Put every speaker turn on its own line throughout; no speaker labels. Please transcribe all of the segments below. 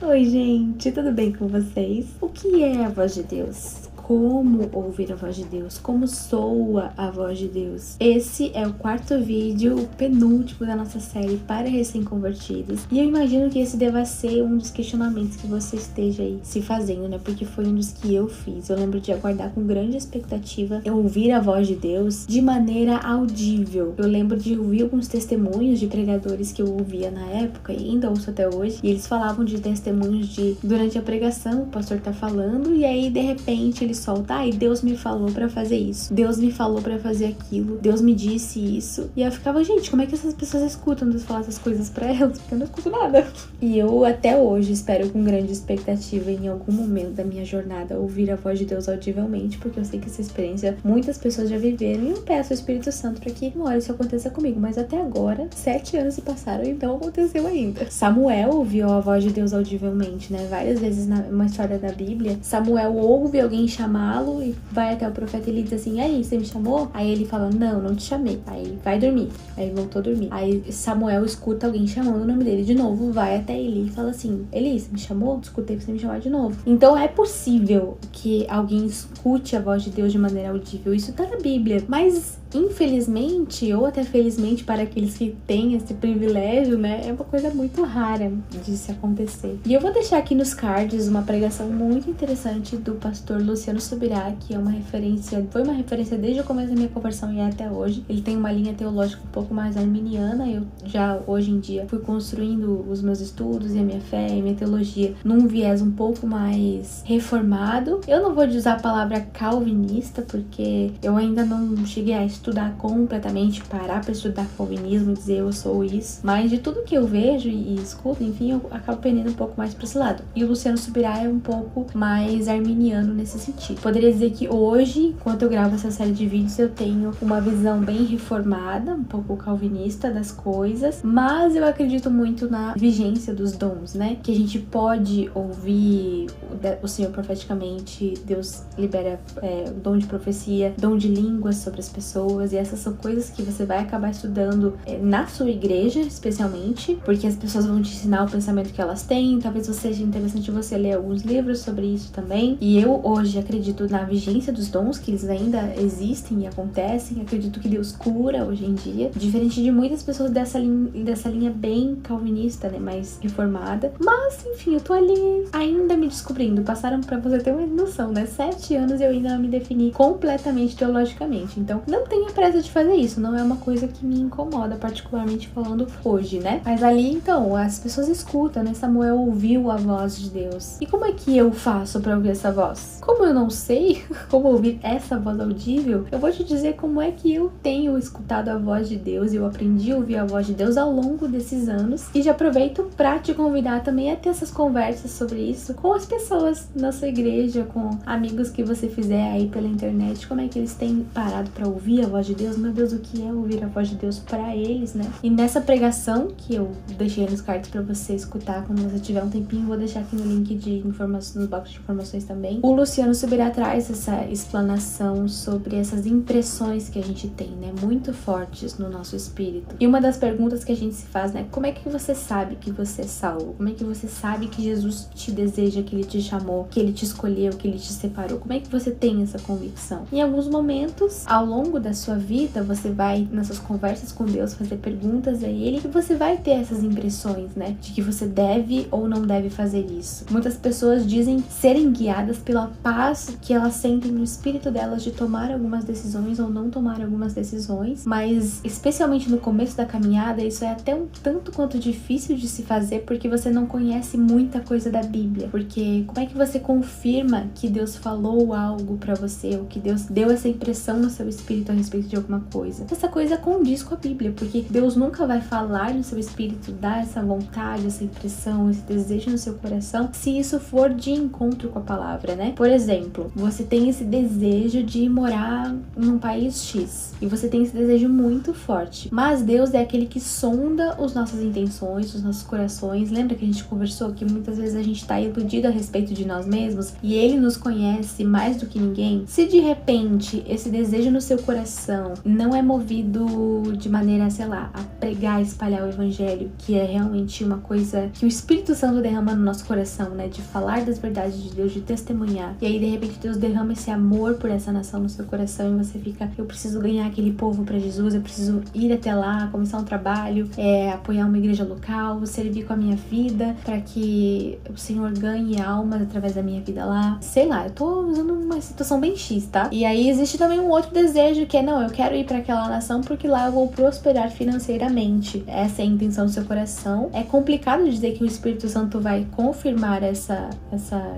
Oi, gente, tudo bem com vocês? O que é a voz de Deus? Como ouvir a voz de Deus? Como soa a voz de Deus? Esse é o quarto vídeo, o penúltimo da nossa série para recém-convertidos. E eu imagino que esse deva ser um dos questionamentos que você esteja aí se fazendo, né? Porque foi um dos que eu fiz. Eu lembro de aguardar com grande expectativa eu ouvir a voz de Deus de maneira audível. Eu lembro de ouvir alguns testemunhos de pregadores que eu ouvia na época, e ainda ouço até hoje, e eles falavam de testemunhos de durante a pregação, o pastor tá falando, e aí de repente ele solta, e Deus me falou pra fazer isso, Deus me falou pra fazer aquilo, Deus me disse isso. E eu ficava, gente, como é que essas pessoas escutam Deus falar essas coisas pra elas? Porque eu não escuto nada. E eu até hoje espero com grande expectativa em algum momento da minha jornada ouvir a voz de Deus audivelmente, porque eu sei que essa experiência muitas pessoas já viveram, e eu peço ao Espírito Santo pra que uma hora isso aconteça comigo. Mas até agora, 7 anos se passaram e não aconteceu ainda. Samuel ouviu a voz de Deus audivelmente, né? Várias vezes numa história da Bíblia, Samuel ouve alguém chamá-lo e vai até o profeta e ele diz assim, aí, você me chamou? Aí ele fala, não te chamei. Aí vai dormir. Aí voltou a dormir. Aí Samuel escuta alguém chamando o nome dele de novo, vai até Eli e fala assim, Eli, você me chamou? Escutei pra você me chamar de novo. Então é possível que alguém escute a voz de Deus de maneira audível. Isso tá na Bíblia. Mas infelizmente, ou até felizmente para aqueles que têm esse privilégio, né, é uma coisa muito rara de se acontecer. E eu vou deixar aqui nos cards uma pregação muito interessante do pastor Luciano Subirá, que é uma referência, foi uma referência desde o começo da minha conversão e é até hoje. Ele tem uma linha teológica um pouco mais arminiana. Eu já hoje em dia fui construindo os meus estudos e a minha fé e a minha teologia num viés um pouco mais reformado. Eu não vou usar a palavra calvinista, porque eu ainda não cheguei a estudar completamente, parar para estudar calvinismo e dizer eu sou isso, mas de tudo que eu vejo e escuto, enfim, eu acabo pendendo um pouco mais para esse lado. E o Luciano Subirá é um pouco mais arminiano nesse sentido. Poderia dizer que hoje, enquanto eu gravo essa série de vídeos, eu tenho uma visão bem reformada, um pouco calvinista das coisas, mas eu acredito muito na vigência dos dons, né? Que a gente pode ouvir o Senhor profeticamente, Deus libera o dom de profecia, dom de línguas sobre as pessoas, e essas são coisas que você vai acabar estudando na sua igreja, especialmente, porque as pessoas vão te ensinar o pensamento que elas têm. Talvez seja interessante você ler alguns livros sobre isso também. E eu hoje acredito na vigência dos dons, que eles ainda existem e acontecem. Acredito que Deus cura hoje em dia, diferente de muitas pessoas dessa linha bem calvinista, né, mais reformada. Mas, enfim, eu tô ali ainda me descobrindo. Passaram, pra você ter uma noção, né, 7 anos e eu ainda não me defini completamente teologicamente. Então, não tenha pressa de fazer isso, não é uma coisa que me incomoda, particularmente falando hoje, né? Mas ali, então, as pessoas escutam, né? Samuel ouviu a voz de Deus. E como é que eu faço pra ouvir essa voz? Como eu não sei como ouvir essa voz audível, eu vou te dizer como é que eu tenho escutado a voz de Deus, e eu aprendi a ouvir a voz de Deus ao longo desses anos. E já aproveito pra te convidar também a ter essas conversas sobre isso com as pessoas na sua igreja, com amigos que você fizer aí pela internet, como é que eles têm parado pra ouvir a voz de Deus. Meu Deus, o que é ouvir a voz de Deus pra eles, né? E nessa pregação que eu deixei nos cards pra você escutar quando você tiver um tempinho, vou deixar aqui no link de informações, no box de informações também. O Luciano Subirá traz essa explanação sobre essas impressões que a gente tem, né? Muito fortes no nosso espírito. E uma das perguntas que a gente se faz, né? Como é que você sabe que você é salvo? Como é que você sabe que Jesus te deseja, que ele te chamou, que ele te escolheu, que ele te separou? Como é que você tem essa convicção? Em alguns momentos, ao longo da sua vida, você vai, nessas conversas com Deus, fazer perguntas a Ele, e você vai ter essas impressões, né? De que você deve ou não deve fazer isso. Muitas pessoas dizem serem guiadas pela paz que elas sentem no espírito delas de tomar algumas decisões ou não tomar algumas decisões, mas especialmente no começo da caminhada, isso é até um tanto quanto difícil de se fazer, porque você não conhece muita coisa da Bíblia. Porque como é que você confirma que Deus falou algo pra você, ou que Deus deu essa impressão no seu espírito a respeito de alguma coisa? Essa coisa condiz com a Bíblia, porque Deus nunca vai falar no seu espírito, dar essa vontade, essa impressão, esse desejo no seu coração, se isso for de encontro com a palavra, né? Por exemplo, exemplo, você tem esse desejo de morar num país X e você tem esse desejo muito forte, mas Deus é aquele que sonda as nossas intenções, os nossos corações. Lembra que a gente conversou que muitas vezes a gente tá iludido a respeito de nós mesmos e Ele nos conhece mais do que ninguém? Se de repente esse desejo no seu coração não é movido de maneira, sei lá, a pregar, espalhar o evangelho, que é realmente uma coisa que o Espírito Santo derrama no nosso coração, né, de falar das verdades de Deus, de testemunhar, e aí de repente Deus derrama esse amor por essa nação no seu coração e você fica, eu preciso ganhar aquele povo pra Jesus, eu preciso ir até lá, começar um trabalho, apoiar uma igreja local, servir com a minha vida para que o Senhor ganhe almas através da minha vida lá. Sei lá, eu tô usando uma situação bem X, tá? E aí existe também um outro desejo que é, não, eu quero ir para aquela nação porque lá eu vou prosperar financeiramente. Essa é a intenção do seu coração. É complicado dizer que o Espírito Santo vai confirmar essa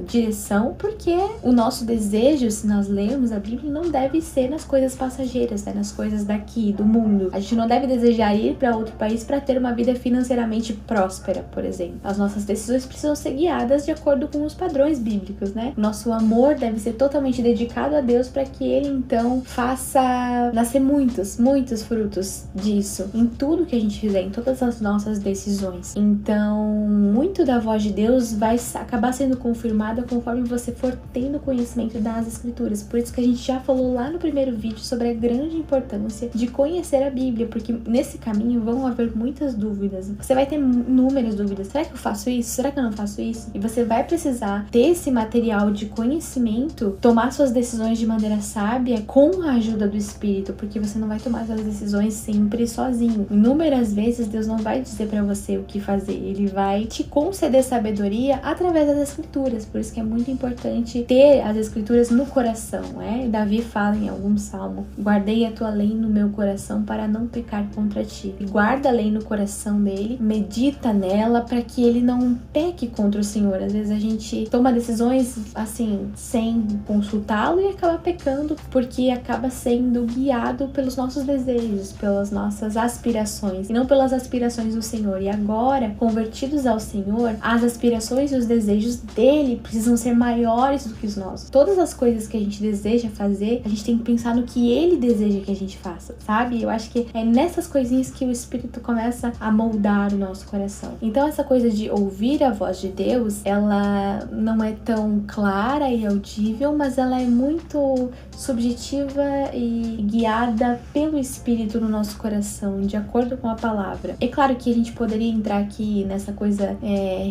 direção, porque o nosso desejo, se nós lermos a Bíblia, não deve ser nas coisas passageiras, né? Nas coisas daqui, do mundo. A gente não deve desejar ir para outro país para ter uma vida financeiramente próspera, por exemplo. As nossas decisões precisam ser guiadas de acordo com os padrões bíblicos, né? Nosso amor deve ser totalmente dedicado a Deus para que Ele, então, faça nascer muitos frutos disso em tudo que a gente fizer, em todas as nossas decisões. Então, muito da voz de Deus vai acabar sendo confirmada conforme você for tendo conhecimento das Escrituras. Por isso que a gente já falou lá no primeiro vídeo sobre a grande importância de conhecer a Bíblia, porque nesse caminho vão haver muitas dúvidas. Você vai ter inúmeras dúvidas. Será que eu faço isso? Será que eu não faço isso? E você vai precisar ter esse material de conhecimento, tomar suas decisões de maneira sábia com a ajuda do Espírito, porque você não vai tomar suas decisões sempre sozinho. Inúmeras vezes Deus não vai dizer pra você o que fazer, Ele vai te conceder sabedoria através das Escrituras. Por isso que é muito importante ter as Escrituras no coração, né? Davi fala em algum salmo: guardei a tua lei no meu coração para não pecar contra ti. E guarda a lei no coração dele, medita nela para que ele não peque contra o Senhor. Às vezes a gente toma decisões assim, sem consultá-lo e acaba pecando porque acaba sendo guiado pelos nossos desejos, pelas nossas aspirações e não pelas aspirações do Senhor. E agora, convertidos ao Senhor, as aspirações e os desejos dele precisam ser maiores do que os nossos. Todas as coisas que a gente deseja fazer, a gente tem que pensar no que ele deseja que a gente faça, sabe? Eu acho que é nessas coisinhas que o Espírito começa a moldar o nosso coração. Então essa coisa de ouvir a voz de Deus, ela não é tão clara e audível, mas ela é muito subjetiva e guiada pelo Espírito no nosso coração, de acordo com a palavra. É claro que a gente poderia entrar aqui nessa coisa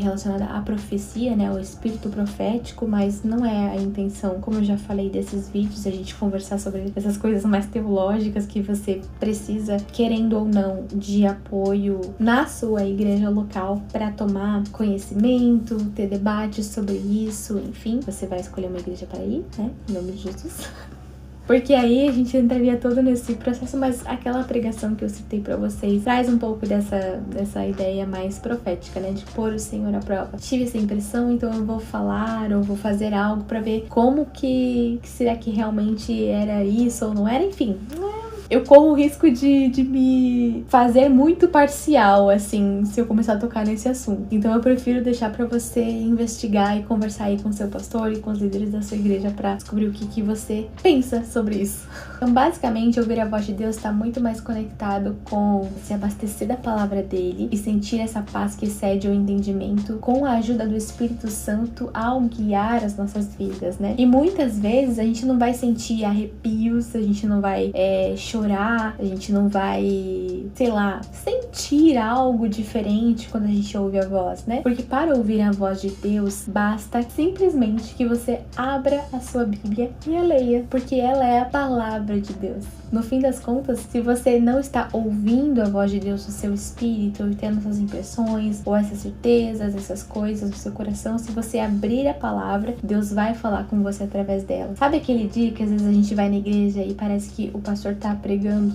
relacionada à profecia, né, o espírito profético, mas não é a intenção, como eu já falei desses vídeos, a gente conversar sobre essas coisas mais teológicas que você precisa, querendo ou não, de apoio na sua igreja local para tomar conhecimento, ter debates sobre isso, enfim, você vai escolher uma igreja para ir, né, em nome de Jesus. Porque aí a gente entraria todo nesse processo, mas aquela pregação que eu citei pra vocês traz um pouco dessa ideia mais profética, né? De pôr o Senhor à prova. Tive essa impressão, então eu vou falar ou vou fazer algo pra ver como que será que realmente era isso ou não era, enfim. Eu corro o risco de me fazer muito parcial, assim, se eu começar a tocar nesse assunto. Então eu prefiro deixar pra você investigar e conversar aí com seu pastor e com os líderes da sua igreja pra descobrir o que você pensa sobre isso. Então, basicamente, ouvir a voz de Deus tá muito mais conectado com se abastecer da palavra dele e sentir essa paz que excede o entendimento com a ajuda do Espírito Santo ao guiar as nossas vidas, né? E muitas vezes a gente não vai sentir arrepios, a gente não vai chorar, a gente não vai, sei lá, sentir algo diferente quando a gente ouve a voz, né? Porque para ouvir a voz de Deus, basta simplesmente que você abra a sua Bíblia e a leia, porque ela é a palavra de Deus. No fim das contas, se você não está ouvindo a voz de Deus no seu espírito, ou tendo essas impressões, ou essas certezas, essas coisas no seu coração, se você abrir a palavra, Deus vai falar com você através dela. Sabe aquele dia que às vezes a gente vai na igreja e parece que o pastor tá pregando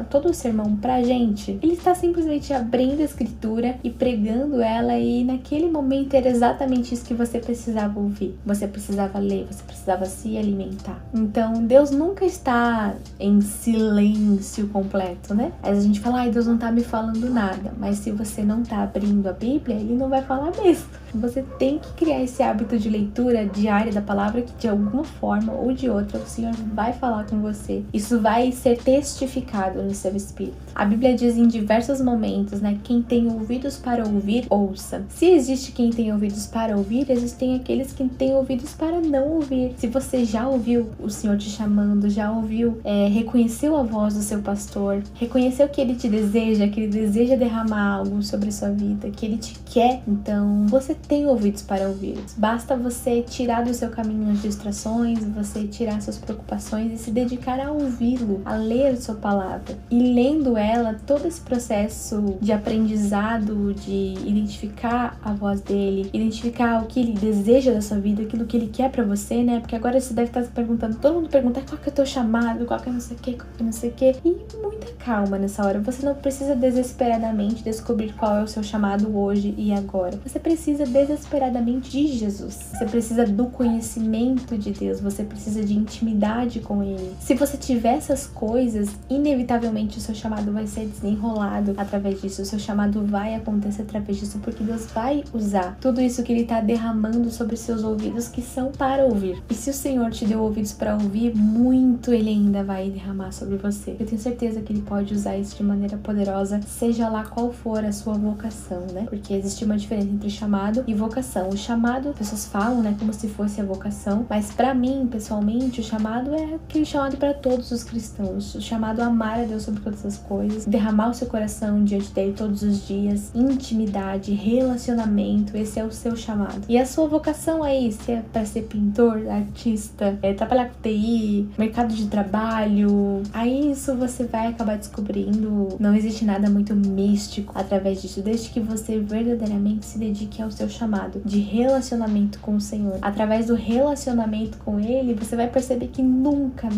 todo o sermão pra gente, ele está simplesmente abrindo a escritura e pregando ela, e naquele momento era exatamente isso que você precisava ouvir. Você precisava ler, você precisava se alimentar. Então, Deus nunca está em silêncio completo, né? Aí a gente fala, ai, Deus não tá me falando nada. Mas se você não tá abrindo a Bíblia, ele não vai falar mesmo. Você tem que criar esse hábito de leitura diária da palavra, que de alguma forma ou de outra o Senhor vai falar com você. Isso vai ser testificado no seu espírito. A Bíblia diz em diversos momentos, né? Quem tem ouvidos para ouvir, ouça. Se existe quem tem ouvidos para ouvir, existem aqueles que têm ouvidos para não ouvir. Se você já ouviu o Senhor te chamando, já ouviu, reconheceu a voz do seu pastor, reconheceu que ele te deseja, que ele deseja derramar algo sobre a sua vida, que ele te quer, então você tem ouvidos para ouvir. Basta você tirar do seu caminho as distrações, você tirar suas preocupações e se dedicar a ouvi-lo, a ler sua palavra. E lendo ela, todo esse processo de aprendizado, de identificar a voz dele, identificar o que ele deseja da sua vida, aquilo que ele quer pra você, né? Porque agora você deve estar se perguntando, todo mundo pergunta qual que é o teu chamado, qual que é não sei o que, qual que é não sei o que. E muita calma nessa hora. Você não precisa desesperadamente descobrir qual é o seu chamado hoje e agora. Você precisa desesperadamente de Jesus. Você precisa do conhecimento de Deus. Você precisa de intimidade com Ele. Se você tiver essas coisas, inevitavelmente o seu chamado vai ser desenrolado através disso. O seu chamado vai acontecer através disso, porque Deus vai usar tudo isso que Ele está derramando sobre seus ouvidos, que são para ouvir. E se o Senhor te deu ouvidos para ouvir, muito Ele ainda vai derramar sobre você. Eu tenho certeza que Ele pode usar isso de maneira poderosa, seja lá qual for a sua vocação, né? Porque existe uma diferença entre chamado e vocação. O chamado, as pessoas falam, né, como se fosse a vocação, mas pra mim, pessoalmente, o chamado é aquele chamado para todos os cristãos. O chamado a amar a Deus sobre todas as coisas, derramar o seu coração diante dele todos os dias, intimidade, relacionamento, esse é o seu chamado. E a sua vocação aí, se é para ser pintor, artista, trabalhar com TI, mercado de trabalho, aí isso você vai acabar descobrindo. Não existe nada muito místico através disso, desde que você verdadeiramente se dedique ao seu chamado de relacionamento com o Senhor. Através do relacionamento com Ele, você vai perceber que nunca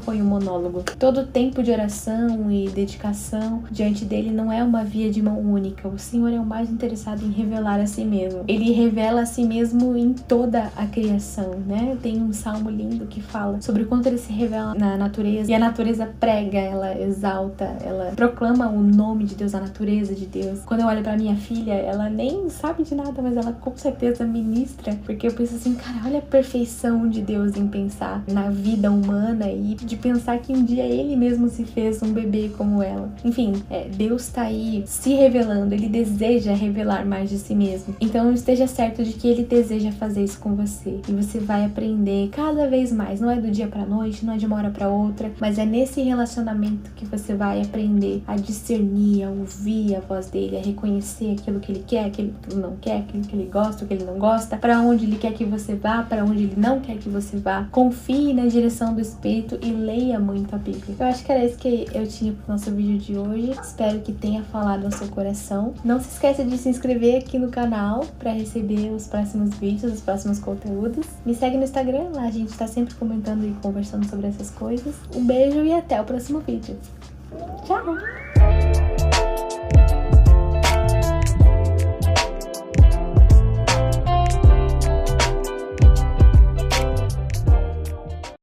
foi um monólogo. Todo tempo de oração e dedicação diante dele não é uma via de mão única. O Senhor é o mais interessado em revelar a si mesmo. Ele revela a si mesmo em toda a criação, né? Tem um salmo lindo que fala sobre o quanto ele se revela na natureza, e a natureza prega, ela exalta, ela proclama o nome de Deus, a natureza de Deus. Quando eu olho pra minha filha, ela nem sabe de nada, mas ela com certeza ministra, porque eu penso assim, cara, olha a perfeição de Deus em pensar na vida humana e de pensar que um dia Ele mesmo se fez um bebê como ela. Enfim, Deus tá aí se revelando, Ele deseja revelar mais de si mesmo. Então esteja certo de que Ele deseja fazer isso com você, e você vai aprender cada vez mais. Não é do dia pra noite, não é de uma hora pra outra, mas é nesse relacionamento que você vai aprender a discernir, a ouvir a voz dele, a reconhecer aquilo que ele quer, aquilo que ele não quer, aquilo que ele gosta, o que ele não gosta, para onde ele quer que você vá, para onde ele não quer que você vá. Confie na direção do Espírito e leia muito a Bíblia. Eu acho que era isso que eu tinha pro nosso vídeo de hoje. Espero que tenha falado ao seu coração. Não se esqueça de se inscrever aqui no canal para receber os próximos vídeos, os próximos conteúdos. Me segue no Instagram, lá a gente tá sempre comentando e conversando sobre essas coisas. Um beijo e até o próximo vídeo. Tchau!